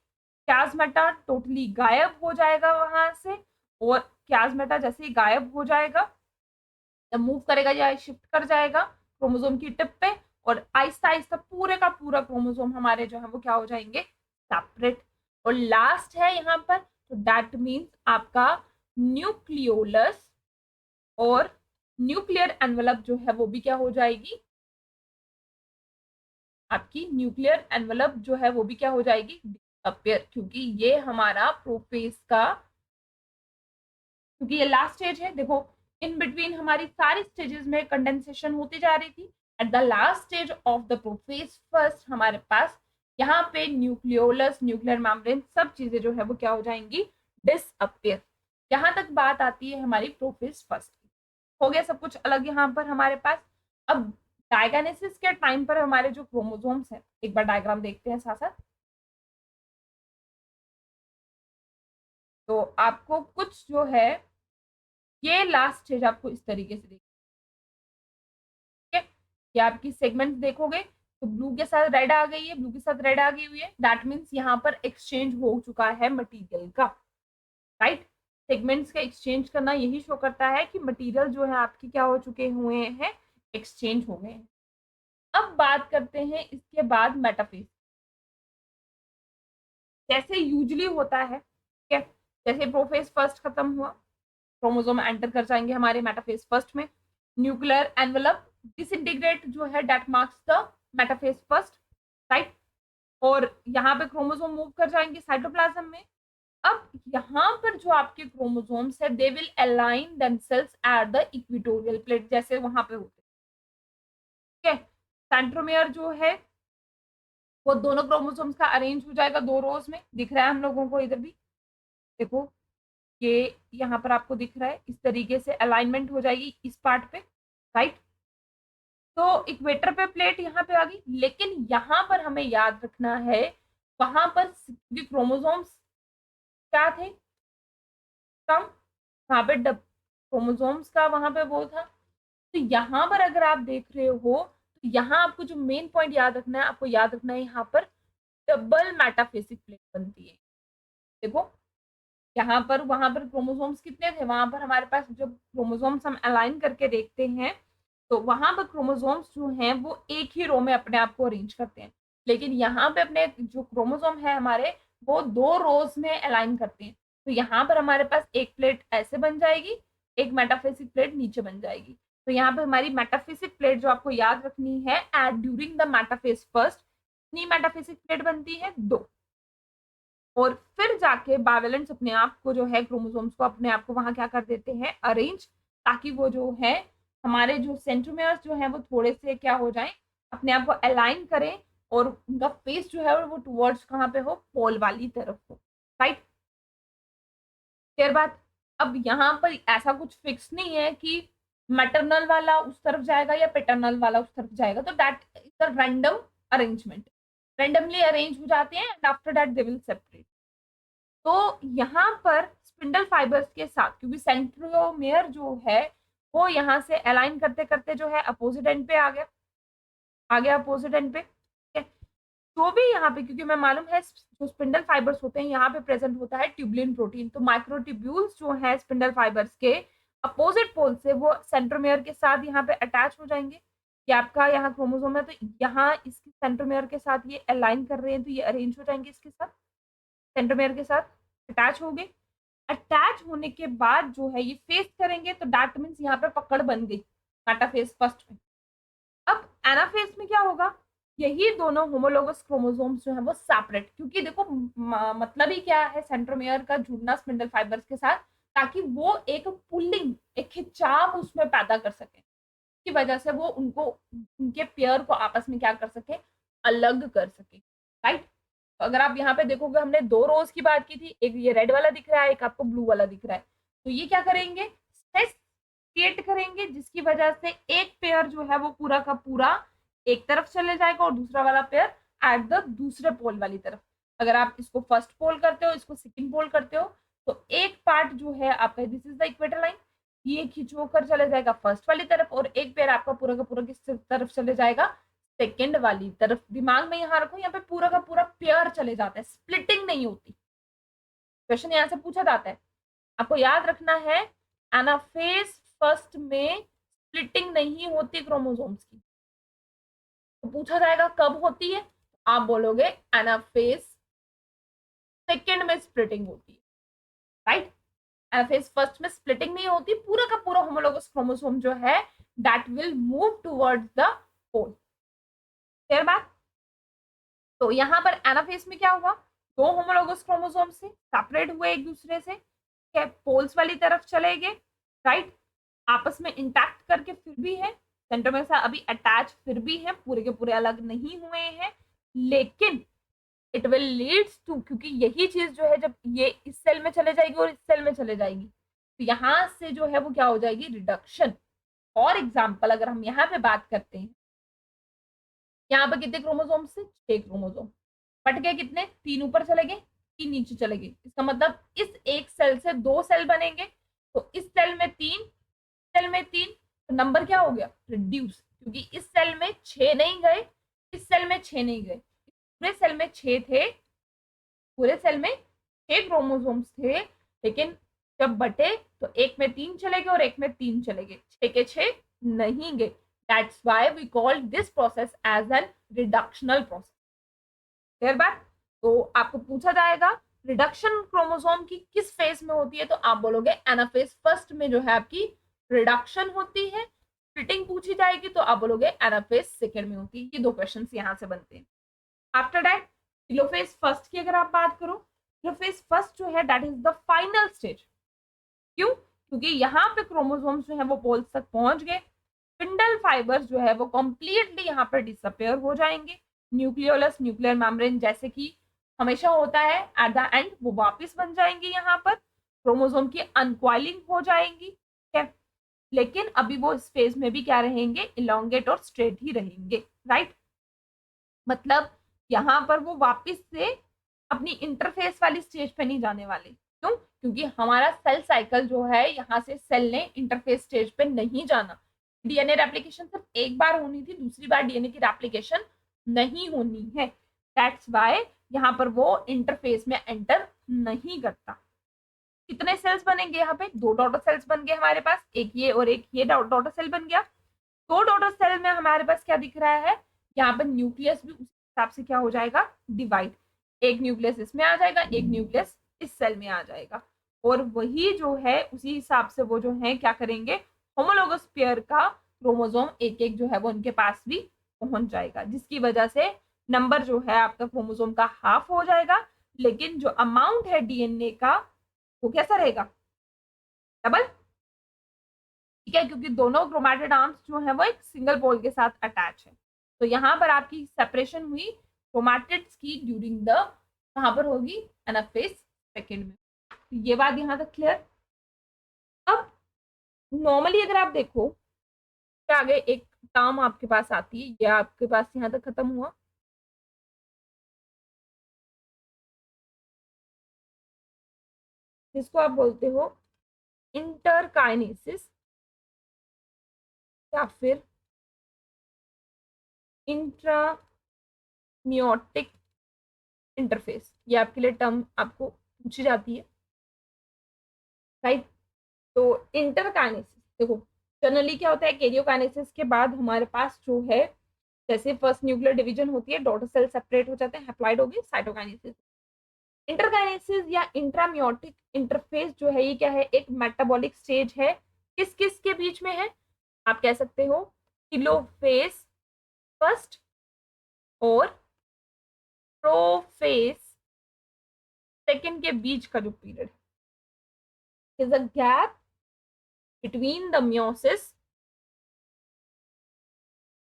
chiasmata टोटली गायब हो जाएगा वहां से, और chiasmata जैसे ही गायब हो जाएगा, जब मूव करेगा या शिफ्ट कर जाएगा क्रोमोसोम की टिप पे, और आहिस्ता आहिस्ता पूरे का पूरा क्रोमोसोम हमारे जो है वो क्या हो जाएंगे, सेपरेट। और लास्ट है यहाँ पर, तो दैट मीन्स आपका न्यूक्लियोलस और न्यूक्लियर एनवेलप जो है वो भी क्या हो जाएगी, आपकी न्यूक्लियर एनवेलप जो है वो भी क्या हो जाएगी, डिसअपियर। क्योंकि ये हमारा प्रोफेज का, क्योंकि ये लास्ट स्टेज है, देखो इन बिटवीन हमारी सारी स्टेजेस में कंडेंसेशन होती जा रही थी। At the last stage of the prophase first हमारे पास यहाँ पे न्यूक्लियोलस, न्यूक्लियर मेम्ब्रेन, सब चीजें जो है वो क्या हो जाएंगी, डिसअपियर। यहाँ तक बात आती है हमारी प्रोफेज फर्स्ट की। हो गया सब कुछ अलग यहाँ पर हमारे पास। अब डायगोनेसिस के टाइम पर हमारे जो क्रोमोसोम्स हैं, एक बार डायग्राम देखते हैं साथ साथ। तो आपको कुछ जो है ये लास्ट स्टेज आपको इस तरीके से है, ये आपकी सेगमेंट देखोगे तो ब्लू के साथ रेड आ गई है, ब्लू के साथ रेड आ गई हुई है, दैट मीन्स यहाँ पर एक्सचेंज हो चुका है मटेरियल का, राइट। सेगमेंट्स का एक्सचेंज करना यही शो करता है कि मटेरियल जो है आपके क्या हो चुके हुए हैं, एक्सचेंज हो गए हैं। अब बात करते हैं इसके बाद मेटाफेज। जैसे यूजली होता है, ठीक है, जैसे प्रोफेज फर्स्ट खत्म हुआ, क्रोमोसोम एंटर कर जाएंगे हमारे मेटाफेज फर्स्ट में, न्यूक्लियर एनवेलप डिसइंटीग्रेट जो है that marks the metaphase first, right. और यहाँ पे क्रोमोसोम मूव कर जाएंगे साइटोप्लाज्म में। अब यहाँ पर जो आपके क्रोमोसोम्स है they will align themselves at the equatorial plate, जैसे वहां पे होते हैं, ठीक है। सेंट्रोमियर जो है वो दोनों क्रोमोसोम्स का अरेंज हो जाएगा दो रोज में, दिख रहा है हम लोगों को इधर भी, देखो ये यहाँ पर आपको दिख रहा है, इस तरीके से अलाइनमेंट हो जाएगी इस पार्ट पे, राइट। तो इक्वेटर पे प्लेट यहाँ पे आ गई, लेकिन यहाँ पर हमें याद रखना है वहां पर क्रोमोसोम्स क्या थे, कम, वहां पे क्रोमोसोम्स का वहां पे वो था। तो यहाँ पर अगर आप देख रहे हो तो यहाँ आपको जो मेन पॉइंट याद रखना है, आपको याद रखना है यहाँ पर डबल मेटाफेसिक प्लेट बनती है। देखो यहाँ पर, वहां पर क्रोमोसोम्स कितने थे, वहां पर हमारे पास जब क्रोमोसोम्स हम अलाइन करके देखते हैं तो वहां पर क्रोमोसोम्स जो हैं वो एक ही रो में अपने आप को अरेंज करते हैं। लेकिन यहाँ पे अपने जो क्रोमोसोम है हमारे, वो 2 रोज में अलाइन करते हैं। तो यहाँ पर हमारे पास एक प्लेट ऐसे बन जाएगी, एक मेटाफेसिक प्लेट नीचे बन जाएगी। तो यहाँ पे हमारी मेटाफेसिक प्लेट जो आपको याद रखनी है, at during the metaphase first, कितनी मेटाफेसिक प्लेट बनती है, 2। और फिर जाके बावेलेंट्स अपने आप को जो है, क्रोमोसोम्स को अपने आप को वहां क्या कर देते हैं, अरेंज, ताकि वो जो है हमारे जो सेंट्रोमियर्स जो है वो थोड़े से क्या हो जाए, अपने आप को अलाइन करें और उनका फेस जो है वो टुवर्ड्स कहाँ पे हो, पोल वाली तरफ हो, राइट। फिर बात, अब यहाँ पर ऐसा कुछ फिक्स नहीं है कि मैटरनल वाला उस तरफ जाएगा या पेटर्नल वाला उस तरफ जाएगा, तो that is a random arrangement, randomly arrange हो जाते हैं and after that they will separate. तो यहाँ पर स्पिंडल फाइबर्स के साथ, क्योंकि सेंट्रोमेयर जो है वो यहाँ से अलाइन करते करते जो है अपोजिट एंड पे आ गया अपोजिट एंड पे, ठीक है। जो भी यहाँ पे, क्योंकि मैं मालूम है जो स्पिंडल फाइबर्स होते हैं यहाँ पे प्रेजेंट होता है ट्यूबुलिन प्रोटीन, तो माइक्रोट्यूब्यूल्स जो है स्पिंडल फाइबर्स के अपोजिट पोल से वो सेंट्रोमेयर के साथ यहाँ पे अटैच हो जाएंगे। ये आपका यहाँ क्रोमोसोम है, तो यहाँ इसके सेंट्रोमेयर के साथ ये अलाइन कर रहे हैं, तो ये अरेंज हो जाएंगे इसके साथ, सेंट्रोमेयर के साथ अटैच हो गए। अटैच होने के बाद जो है ये फेस करेंगे, तो दैट मीन्स यहाँ पे पकड़ बन गई मेटाफेज फर्स्ट में। अब एनाफेज में क्या होगा, यही दोनों होमोलोगस क्रोमोसोम्स जो है वो सेपरेट, क्योंकि देखो मतलब ही क्या है सेंट्रोमेयर का जुड़ना स्पिंडल फाइबर्स के साथ, ताकि वो एक पुलिंग, एक खिंचाव उसमें पैदा कर सके, की वजह से वो उनको, उनके पेयर को आपस में क्या कर सके, अलग कर सके, राइट। तो अगर आप यहाँ पे देखोगे हमने 2 रोज की बात की थी, एक ये रेड वाला दिख रहा है, एक आपको ब्लू वाला दिख रहा है, तो ये क्या करेंगे, स्ट्रेस क्रिएट करेंगे, जिसकी वजह से एक पेयर जो है वो पूरा का पूरा एक तरफ चले जाएगा और दूसरा वाला पेयर एट द दूसरे पोल वाली तरफ। अगर आप इसको फर्स्ट पोल करते हो, इसको सेकंड पोल करते हो, तो एक पार्ट जो है आपका, this is the equator line, ये खींच होकर चले जाएगा फर्स्ट वाली तरफ, और एक पेयर आपका पूरा का पूरा किस तरफ चले जाएगा, सेकंड वाली तरफ। दिमाग में यहाँ रखो, यहाँ पे पूरा का पूरा पेयर चले जाता है, स्प्लिटिंग नहीं होती। क्वेश्चन यहाँ से पूछा जाता है, आपको याद रखना है एनाफेज फर्स्ट में स्प्लिटिंग नहीं होती क्रोमोसोम्स की। तो पूछा जाएगा कब होती है, आप बोलोगे एनाफेज सेकंड में स्प्लिटिंग होती है, राइट। एनाफेज फर्स्ट में स्प्लिटिंग नहीं होती, पूरा का पूरा होमोलोगस क्रोमोसोम जो है that will move towards the pole. Clear बात। तो यहाँ पर एनाफेज में क्या हुआ, 2 होमोलोगस क्रोमोसोम से सेपरेट हुए एक दूसरे से, क्या पोल्स वाली तरफ चले गए, राइट। आपस में इंटैक्ट करके फिर भी है, सेंट्रोमेयर से अभी अटैच फिर भी है, पूरे के पूरे अलग नहीं हुए हैं, लेकिन इट विल लीड्स टू, क्योंकि यही चीज जो है जब ये इस सेल में चले जाएगी और इस सेल में चले जाएगी, तो यहाँ से जो है वो क्या हो जाएगी, रिडक्शन। फॉर एग्जाम्पल अगर हम यहाँ पे बात करते हैं, यहाँ पे कितने क्रोमोसोम से, 6 क्रोमोसोम, बट गए कितने, 3 ऊपर चले गए, 3 नीचे चले गए, इसका मतलब इस एक सेल से 2 सेल बनेंगे, तो इस सेल में 3, सेल में 3, तो नंबर क्या हो गया, रिड्यूस, क्योंकि इस सेल में 6 नहीं गए, इस सेल में 6 नहीं गए, पूरे सेल में 6 थे, पूरे सेल में 6 क्रोमोसोम्स थे, लेकिन जब बटे तो एक में 3 चले गए और एक में 3 चले गए, 6 के 6 नहीं गए। That's why we call this process as an reductional process. Clear बात। तो आपको पूछा जाएगा रिडक्शन क्रोमोसोम की किस फेज में होती है, तो आप बोलोगे एनाफेज फर्स्ट में जो है आपकी रिडक्शन होती है। स्प्लिटिंग पूछी जाएगी तो आप बोलोगे एनाफेज सेकेंड में होती है। ये 2 क्वेश्चन यहाँ से बनते हैं। आफ्टर दैट टेलोफेज फर्स्ट की अगर आप बात करो, टेलोफेज फर्स्ट जो है that is the final stage. क्यों, क्योंकि यहाँ पे क्रोमोसोम्स जो है वो पोल्स तक पहुंच गए, स्पिंडल फाइबर्स जो है वो कंप्लीटली यहाँ पर डिसअपेयर हो जाएंगे, न्यूक्लियोलस, न्यूक्लियर मेम्ब्रेन जैसे कि हमेशा होता है एट द एंड वो वापस बन जाएंगे, यहाँ पर क्रोमोसोम की अनकॉइलिंग हो जाएंगी, ठीक है। लेकिन अभी वो इस फेज में भी क्या रहेंगे, इलोंगेट और स्ट्रेट ही रहेंगे, राइट। मतलब यहाँ पर वो वापस से अपनी इंटरफेस वाली स्टेज पे नहीं जाने वाले। क्यों, क्योंकि हमारा सेल साइकिल जो है यहाँ से सेल ने इंटरफेस स्टेज पे नहीं जाना। डीएनए रेप्लिकेशन सिर्फ एक बार होनी थी, दूसरी बार डीएनए की रेप्लिकेशन नहीं होनी है। दैट्स वाई यहाँ पर वो इंटरफेस में एंटर नहीं करता। कितने सेल्स बनेंगे यहाँ पे? 2 डॉटर सेल्स बन गए हमारे पास, एक ये और एक ये डॉटर सेल बन गया। 2 डॉटर सेल में हमारे पास क्या दिख रहा है? यहाँ पर न्यूक्लियस भी उस हिसाब से क्या हो जाएगा? डिवाइड। एक न्यूक्लियस इसमें आ जाएगा, एक न्यूक्लियस इस सेल में आ जाएगा, और वही जो है उसी हिसाब से वो जो है क्या करेंगे, होमोलोगस पेयर का क्रोमोसोम एक एक जो है वो उनके पास भी पहुंच जाएगा, जिसकी वजह से नंबर जो है आपका क्रोमोसोम का हाफ हो जाएगा, लेकिन जो अमाउंट है डीएनए का वो कैसा रहेगा? डबल। ठीक है, क्योंकि दोनों क्रोमैटिड आर्म्स जो है वो एक सिंगल पोल के साथ अटैच है। तो यहाँ पर आपकी सेपरेशन हुई क्रोमैटिड्स की ड्यूरिंग द, कहाँ पर होगी? एनाफेज सेकेंड में। तो ये बात यहाँ तक क्लियर। अब नॉर्मली अगर आप देखो क्या आगे एक टर्म आपके पास आती है, ये आपके पास यहाँ तक खत्म हुआ। जिसको आप बोलते हो इंटरकाइनेसिस या फिर इंट्रामियोटिक इंटरफेस, ये आपके लिए टर्म आपको पूछी जाती है, राइट। तो इंटरकाइनेसिस देखो जनरली क्या होता है, कैरियोकाइनेसिस के बाद हमारे पास जो है, जैसे फर्स्ट न्यूक्लियर डिवीजन होती है, डॉटर सेल सेपरेट हो जाते हैं, हैप्लॉइड हो गई, साइटोकाइनेसिस। इंटरकाइनेसिस या इंट्रामियोटिक इंटरफेस जो है ये क्या है? एक मेटाबॉलिक स्टेज है। किस किस के बीच में है? आप कह सकते हो टेलोफेज फर्स्ट और प्रोफेज सेकेंड के बीच का जो period is a gap between the meiosis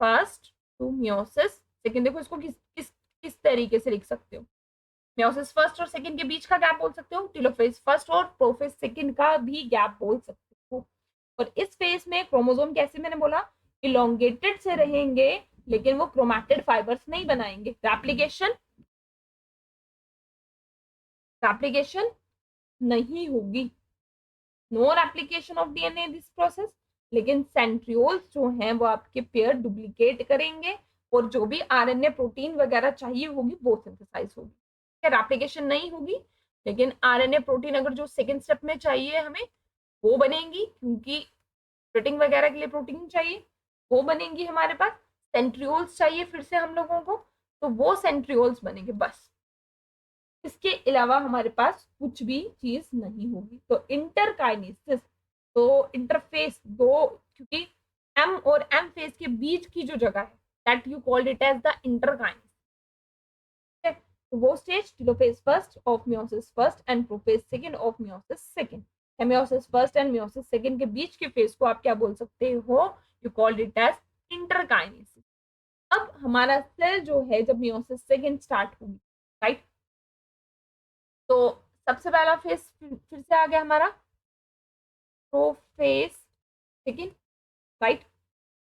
first to meiosis second. देखो इसको किस किस किस तरीके से लिख सकते हो? मियोसिस फर्स्ट और सेकेंड के बीच का गैप बोल सकते हो, टेलोफेज फर्स्ट और प्रोफेज सेकेंड का भी गैप बोल सकते हो। और इस फेज में क्रोमोसोम कैसे, मैंने बोला इलोंगेटेड से रहेंगे, लेकिन वो क्रोमैटिड फाइबर्स नहीं बनाएंगे। रेप्लिकेशन नहीं होगी, no replication of DNA this process. लेकिन सेंट्रियोल्स जो हैं वो आपके पेयर डुप्लीकेट करेंगे, और जो भी आरएनए प्रोटीन वगैरह चाहिए होगी वो सिंथेसाइज होगी। रेप्लिकेशन नहीं होगी, लेकिन आरएनए प्रोटीन अगर जो सेकेंड स्टेप में चाहिए हमें वो बनेंगी, क्योंकि प्रोटीन वगैरह के लिए प्रोटीन चाहिए, वो बनेंगी हमारे पास। सेंट्रियोल्स चाहिए फिर से हम लोगों को, तो वो सेंट्रियोल्स बनेंगे बस। इसके अलावा हमारे पास कुछ भी चीज नहीं होगी। तो इंटरकाइनेसिस, तो इंटरफेस दो, क्योंकि एम और एम फेज के बीच की जो जगह है that you called it as the interkinesis. तो वो stage telophase first of meiosis first and prophase second of meiosis second. Meiosis first and meiosis second के बीच के फेज को आप क्या बोल सकते हो? You called it as interkinesis. अब हमारा सेल जो है जब मियोसिस सेकंड स्टार्ट होगी, राइट, तो सबसे पहला फेज फिर से आ गया हमारा प्रोफेज सेकंड, राइट।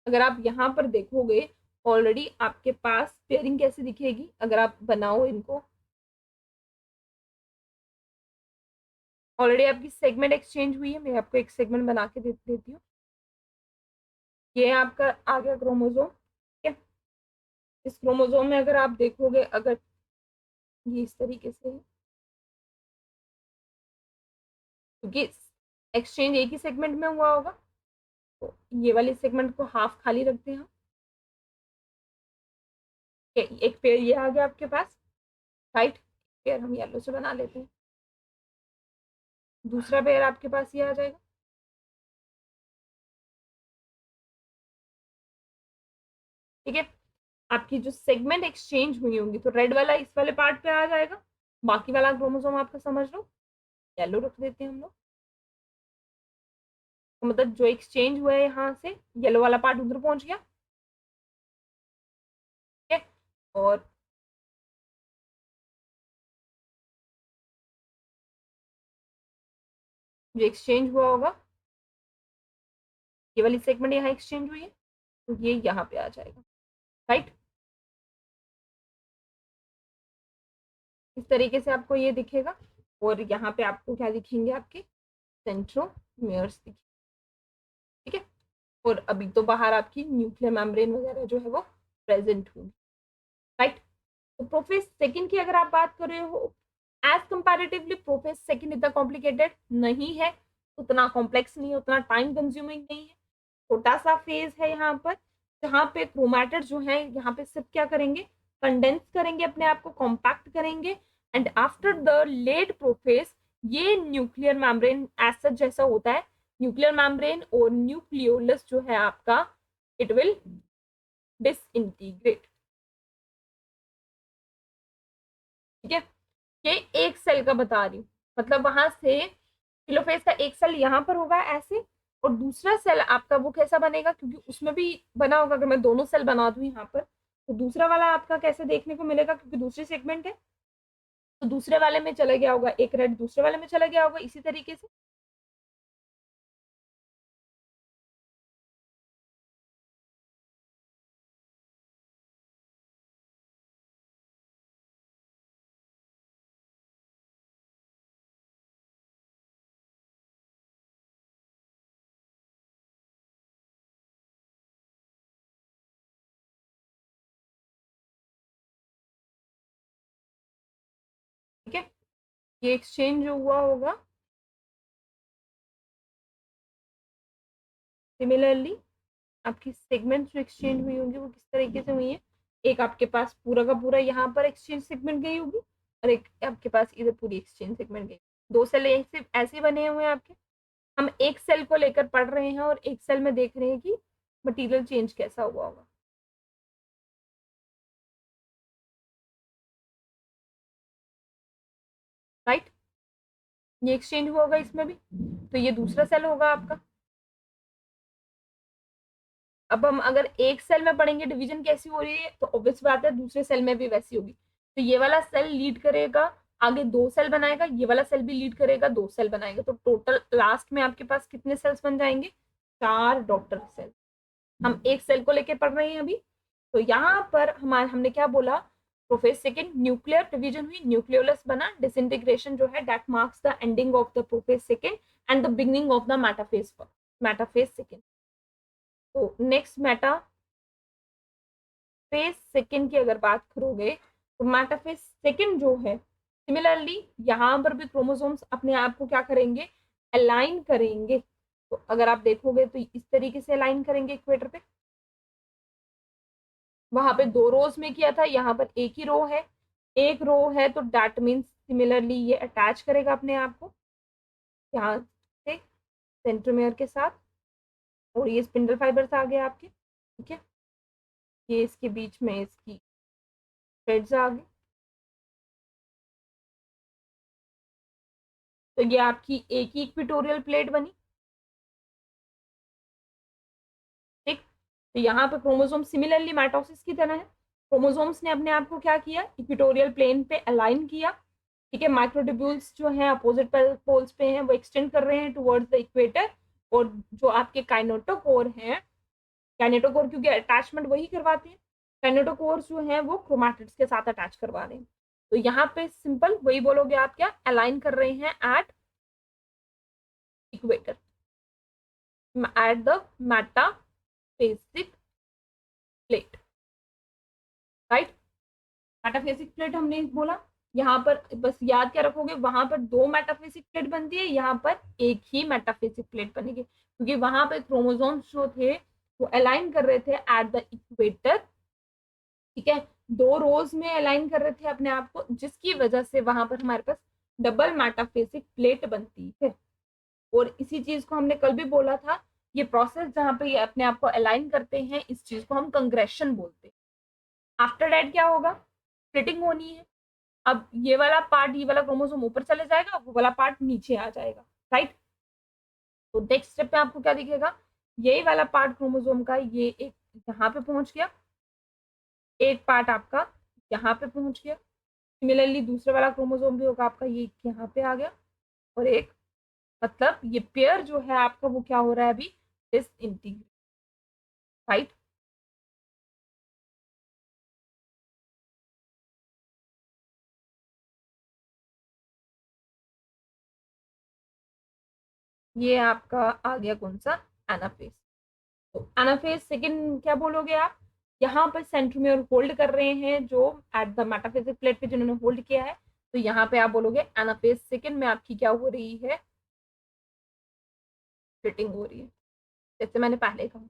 अगर आप यहाँ पर देखोगे ऑलरेडी आपके पास पेयरिंग कैसे दिखेगी अगर आप बनाओ इनको, ऑलरेडी आपकी सेगमेंट एक्सचेंज हुई है। मैं आपको एक सेगमेंट बना के देती हूँ। ये आपका आ गया क्रोमोसोम, ठीक है। इस क्रोमोसोम में अगर आप देखोगे, अगर ये इस तरीके से है, क्योंकि एक्सचेंज एक ही सेगमेंट में हुआ होगा, तो ये वाले सेगमेंट को हाफ खाली रखते हैं हम। एक पेयर ये आ गया आपके पास, राइट। पेयर हम येलो से बना लेते हैं, दूसरा पेयर आपके पास ये आ जाएगा, ठीक है। आपकी जो सेगमेंट एक्सचेंज हुई होंगी, तो रेड वाला इस वाले पार्ट पे आ जाएगा, बाकी वाला क्रोमोसोम आपका समझ लो येलो रख देते हैं हम लोग। तो मतलब जो एक्सचेंज हुआ है यहाँ से येलो वाला पार्ट उधर पहुंच गया, ठीक है। और जो एक्सचेंज हुआ होगा, ये वाली सेगमेंट यहाँ एक्सचेंज हुई है, तो ये यहाँ पे आ जाएगा, राइट। इस तरीके से आपको ये दिखेगा। और यहाँ पे आपको क्या दिखेंगे, आपके सेंट्रोमियर्स दिखेंगे, ठीक है। और अभी तो बाहर आपकी न्यूक्लियर मेम्ब्रेन वगैरह जो है वो प्रेजेंट होगी, राइट। तो प्रोफेज सेकंड की अगर आप बात कर रहे हो, एज कंपैरेटिवली प्रोफेज सेकंड इतना कॉम्प्लिकेटेड नहीं है, उतना कॉम्प्लेक्स नहीं है, उतना टाइम कंज्यूमिंग नहीं है, छोटा सा फेज है यहाँ पर, जहाँ पे क्रोमैटिड जो है यहाँ पे सिर्फ क्या करेंगे, कंडेंस करेंगे, अपने आप को कॉम्पैक्ट करेंगे, and after the late prophase ये न्यूक्लियर मेम्ब्रेन एज सच जैसा होता है, न्यूक्लियर मेम्ब्रेन और न्यूक्लियोलस जो है आपका, इट विल डिसइंटीग्रेट, ठीक है। ये एक सेल का बता रही हूँ, मतलब वहां से टेलोफेज का एक सेल यहाँ पर होगा ऐसे, और दूसरा सेल आपका वो कैसा बनेगा, क्योंकि उसमें भी बना होगा, अगर मैं दोनों सेल बना दूं यहाँ पर, तो दूसरा वाला आपका कैसे देखने को मिलेगा, क्योंकि दूसरी सेगमेंट है, तो दूसरे वाले में चला गया होगा, एक रेड दूसरे वाले में चला गया होगा, इसी तरीके से। ठीक है, ये एक्सचेंज जो हुआ होगा, सिमिलरली आपकी सेगमेंट जो एक्सचेंज हुई होंगी वो किस तरीके से हुई है, एक आपके पास पूरा का पूरा यहाँ पर एक्सचेंज सेगमेंट गई होगी, और एक आपके पास इधर पूरी एक्सचेंज सेगमेंट गई, दो सेल ऐसे ऐसे बने हुए हैं आपके। हम एक सेल को लेकर पढ़ रहे हैं और एक सेल में देख रहे हैं कि मटेरियल चेंज कैसा हुआ होगा, राइट। ये एक्सचेंज हुआ होगा इसमें भी, तो ये दूसरा सेल होगा आपका। अब हम अगर एक सेल में पढ़ेंगे डिवीजन कैसी हो रही है, तो ऑब्वियस बात है दूसरे सेल में भी वैसी होगी, तो ये वाला सेल लीड करेगा, आगे दो सेल बनाएगा, ये वाला सेल भी लीड करेगा, दो सेल बनाएगा, तो टोटल लास्ट में आपके पास कितने सेल्स बन जाएंगे, चार डॉटर सेल। हम एक सेल को लेके पढ़ रहे हैं अभी, तो यहाँ पर हमारे हमने क्या बोला, प्रोफेज सेकंड न्यूक्लियर डिवीजन हुई, न्यूक्लियोलस बना, डिसइंटीग्रेशन जो है that marks the ending of the prophase second and the beginning of the metaphase second. तो नेक्स्ट मेटाफेज सेकंड की अगर बात करोगे, तो मेटाफेज सेकंड जो है, सिमिलरली यहाँ पर भी क्रोमोसोम्स अपने आप को क्या करेंगे, अलाइन करेंगे, तो अगर आप देखोगे तो इस तरीके से अलाइन करेंगे इक्वेटर पे, वहां पे दो रोज में किया था, यहाँ पर एक ही रो है, एक रो है, तो दैट मीन्स सिमिलरली ये अटैच करेगा अपने आप को यहाँ से सेंट्रोमियर के साथ, और ये स्पिंडल फाइबर्स आ गए आपके, ठीक है। ये इसके बीच में इसकी थ्रेड्स आ गए, तो ये आपकी एक ही इक्विटोरियल प्लेट बनी, ठीक। तो यहाँ पे क्रोमोसोम सिमिलरली माइटोसिस की तरह है, क्रोमोसोम्स ने अपने आप को क्या किया, इक्विटोरियल प्लेन पे अलाइन किया, ठीक है। माइक्रोट्यूब्यूल्स जो है अपोजिट पोल्स पे हैं, वो एक्सटेंड कर रहे हैं टुवर्ड्स द इक्वेटर, और जो आपके काइनेटोकोर हैं, काइनेटोकोर क्योंकि अटैचमेंट वही करवाते हैं, काइनेटोकोर जो है वो क्रोमैटिड्स के साथ अटैच करवा रहे हैं, तो यहाँ पे सिंपल वही बोलोगे आप, क्या अलाइन कर रहे हैं at equator, at the metaphasic plate, right. Metaphasic plate हमने बोला, यहाँ पर बस याद क्या रखोगे, वहां पर दो मेटाफेसिक प्लेट बनती है, यहाँ पर एक ही मेटाफेसिक प्लेट बनेगी, क्योंकि वहां पर क्रोमोसोम्स जो थे वो अलाइन कर रहे थे एट द इक्वेटर, ठीक है। दो रोज में अलाइन कर रहे थे अपने आप को, जिसकी वजह से वहां पर हमारे पास डबल मेटाफेसिक प्लेट बनती है, और इसी चीज को हमने कल भी बोला था, ये प्रोसेस जहाँ पे ये अपने आप को अलाइन करते हैं, इस चीज को हम कंग्रेशन बोलते हैं। आफ्टर दैट क्या होगा, स्प्लिटिंग होनी है, अब ये वाला पार्ट, ये वाला क्रोमोसोम ऊपर चले जाएगा, वो वाला पार्ट नीचे आ जाएगा, राइट। तो नेक्स्ट स्टेप में आपको क्या दिखेगा, यही वाला पार्ट क्रोमोसोम का ये एक यहाँ पे पहुंच गया, एक पार्ट आपका यहाँ पे पहुंच गया, सिमिलरली दूसरा वाला क्रोमोसोम भी होगा आपका, ये यहाँ पे आ गया, और एक, मतलब ये पेयर जो है आपका वो क्या हो रहा है अभी, डिसइंटीग्रेट, राइट। ये आपका आ गया कौन सा, एनाफेज। तो एनाफेज सेकंड क्या बोलोगे आप, यहाँ पर सेंट्रोमियर होल्ड कर रहे हैं जो एट द मेटाफेजिक प्लेट पे जिन्होंने होल्ड किया है, तो यहाँ पे आप बोलोगे एनाफेज सेकंड में आपकी क्या हो रही है, स्प्लिटिंग हो रही है। जैसे मैंने पहले कहा,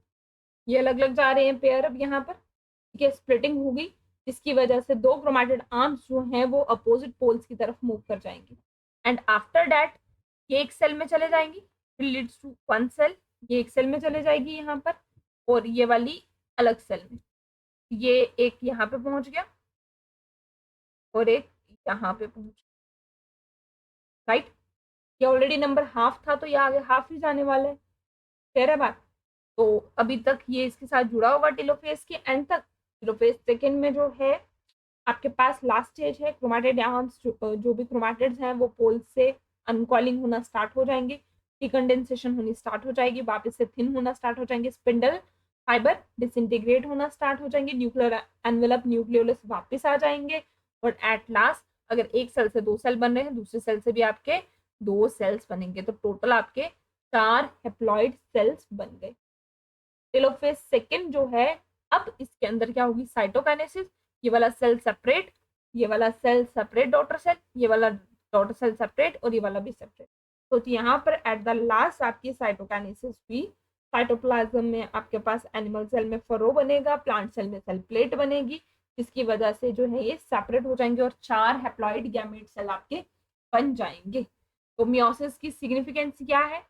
ये अलग अलग जा रहे हैं पेयर अब यहाँ पर, ठीक है, स्प्लिटिंग होगी जिसकी वजह से दो क्रोमेटिड आर्म्स जो हैं वो अपोजिट पोल्स की तरफ मूव कर जाएंगी, एंड आफ्टर दैट ये एक सेल में चले जाएंगी, फिर लीड्स टू वन सेल, ये एक सेल में चले जाएगी यहाँ पर, और ये वाली अलग सेल में, ये एक यहाँ पे पहुंच गया और एक यहाँ पे पहुंच गया, राइट। ये ऑलरेडी नंबर हाफ था तो ये आगे हाफ ही जाने वाला है, कह रहे बात। तो अभी तक ये इसके साथ जुड़ा होगा टेलोफेज के एंड तक। टेलोफेज सेकेंड में जो है आपके पास लास्ट स्टेज है, क्रोमेटिड आर्म्स जो भी क्रोमेटिड्स हैं वो पोल से अनकॉलिंग होना स्टार्ट हो जाएंगे, डिकंडेंसेशन होनी स्टार्ट हो जाएगी, वापस से थिन होना स्टार्ट हो जाएंगे, स्पिंडल फाइबर डिसइंटीग्रेट होना स्टार्ट हो जाएंगे, न्यूक्लियर एनवेलप न्यूक्लियोलस वापस आ जाएंगे, और एट लास्ट अगर एक सेल से दो सेल बन रहे हैं, दूसरे सेल से भी आपके दो सेल्स बनेंगे, तो टोटल आपके 4 हेप्लॉइड सेल्स बन गए। टेलोफेज सेकेंड जो है, अब इसके अंदर क्या होगी, साइटोकाइनेसिस, ये वाला सेल सेपरेट, ये वाला सेल सेपरेट डॉटर सेल, ये वाला डॉटर सेल सेपरेट, और ये वाला भी सेपरेट। तो यहाँ पर एट द लास्ट आपकी साइटोकाइनेसिस हुई, साइटोप्लाज्म में आपके पास एनिमल सेल में फरो बनेगा, प्लांट सेल में सेल प्लेट बनेगी, जिसकी वजह से जो है ये सेपरेट हो जाएंगे और 4 हेप्लॉइड गैमेट सेल आपके बन जाएंगे। तो मियोसिस की सिग्निफिकेंस क्या है,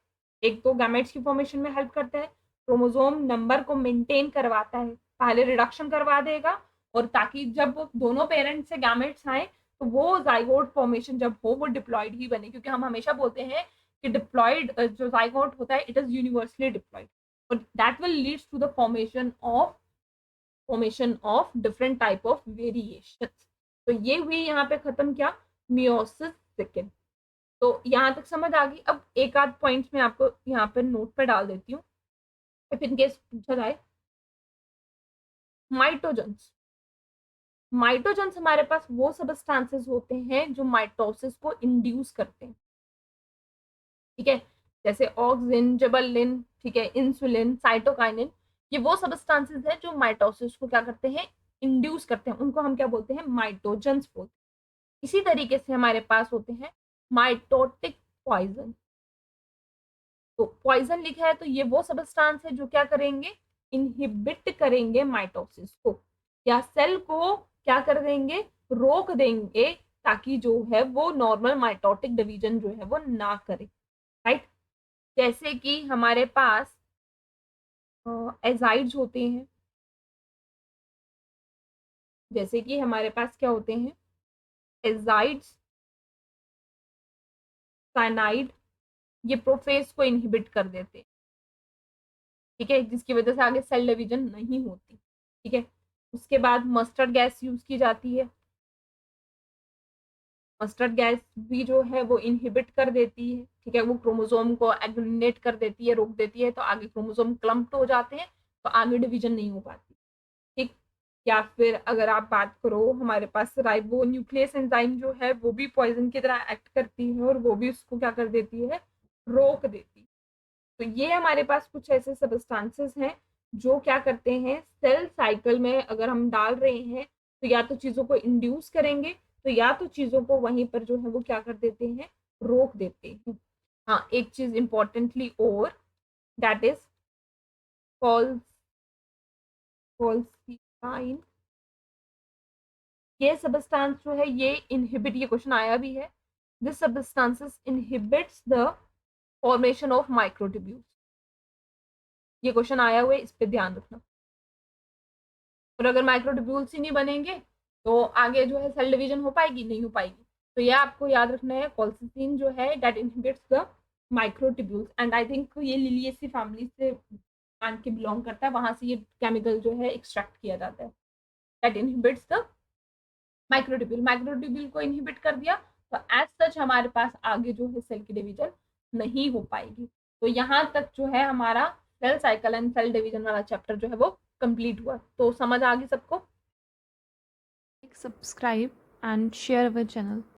एक तो गैमेट्स की फॉर्मेशन में हेल्प करता है, क्रोमोसोम नंबर को मेंटेन करवाता है, पहले रिडक्शन करवा देगा, और ताकि जब दोनों पेरेंट्स से गैमेट्स आए तो वो जाइगोट फॉर्मेशन जब हो वो डिप्लॉइड ही बने, क्योंकि हम हमेशा बोलते हैं कि डिप्लॉइड जो जाइगोट होता है इट इज यूनिवर्सली डिप्लॉइड, और that will leads to the formation of different type of variation. तो ये हुई यहाँ पे खत्म क्या, मियोसिस सेकेंड। तो यहाँ तक समझ आ गई। अब एक आध पॉइंट्स में आपको यहाँ पे नोट पे डाल देती हूँ, इफ इन केस पूछा जाए। माइटोजेंस, माइटोजेंस हमारे पास वो सबस्टांसेस होते हैं जो माइटोसिस को इंड्यूस करते हैं, ठीक है, जैसे ऑक्सिन, जिबरलिन, ठीक है, इंसुलिन, साइटोकाइनिन, ये वो सबस्टांसेस हैं जो माइटोसिस को क्या करते हैं, इंड्यूस करते हैं, उनको हम क्या बोलते हैं, माइटोजेंस बोलते हैं। इसी तरीके से हमारे पास होते हैं माइटोटिक पॉइजन। तो पॉइजन लिखा है तो ये वो सबस्टांस है जो क्या करेंगे, इनहिबिट करेंगे माइटोसिस को, या सेल को क्या कर देंगे, रोक देंगे, ताकि जो है वो नॉर्मल माइटोटिक डिवीजन जो है वो ना करे, राइट। जैसे कि हमारे पास एजाइड्स होते हैं, जैसे कि हमारे पास क्या होते हैं, एजाइड्स, साइनाइड, ये प्रोफेज को इनहिबिट कर देते हैं, ठीक है, जिसकी वजह से आगे सेल डिवीजन नहीं होती, ठीक है। उसके बाद मस्टर्ड गैस यूज की जाती है, मस्टर्ड गैस भी जो है वो इनहिबिट कर देती है, ठीक है, वो क्रोमोसोम को एग्रीनेट कर देती है, रोक देती है, तो आगे क्रोमोसोम क्लम्प्ड हो जाते हैं, तो आगे डिवीजन नहीं हो पाती, ठीक। या फिर अगर आप बात करो, हमारे पास राइबो न्यूक्लियस एंजाइम जो है वो भी पॉइजन की तरह एक्ट करती है, और वो भी उसको क्या कर देती है, रोक देती है। तो ये हमारे पास कुछ ऐसे सबस्टांसेस हैं जो क्या करते हैं, सेल साइकिल में अगर हम डाल रहे हैं तो या तो चीजों को इंड्यूस करेंगे, तो या तो चीजों को वहीं पर जो है वो क्या कर देते हैं, रोक देते हैं। हाँ, एक चीज इंपॉर्टेंटली और, दैट इज कॉल्सिसाइन, ये सबस्टांस जो है ये इनहिबिट, ये क्वेश्चन आया भी है, this substances inhibits the formation of microtubules, ये क्वेश्चन आया हुआ है, इस पे ध्यान रखना। और अगर माइक्रोट्यूब्यूल्स ही नहीं बनेंगे तो आगे जो है सेल डिवीजन हो पाएगी, नहीं हो पाएगी। तो ये आपको याद रखना है, कॉल्सिसिन जो है that inhibits the microtubules, and I think ये लिलिएसी फैमिली से प्लांट के बिलोंग करता है, वहां से ये केमिकल जो है एक्सट्रैक्ट किया जाता है, that inhibits the microtubule. Microtubule को इनहिबिट कर दिया तो एज सच हमारे पास आगे जो है सेल की डिवीजन नहीं हो पाएगी। तो यहाँ तक जो है हमारा cell cycle and cell division वाला चैप्टर जो है वो कंप्लीट हुआ। तो समझ आ गई सबको? Like, subscribe and share our channel.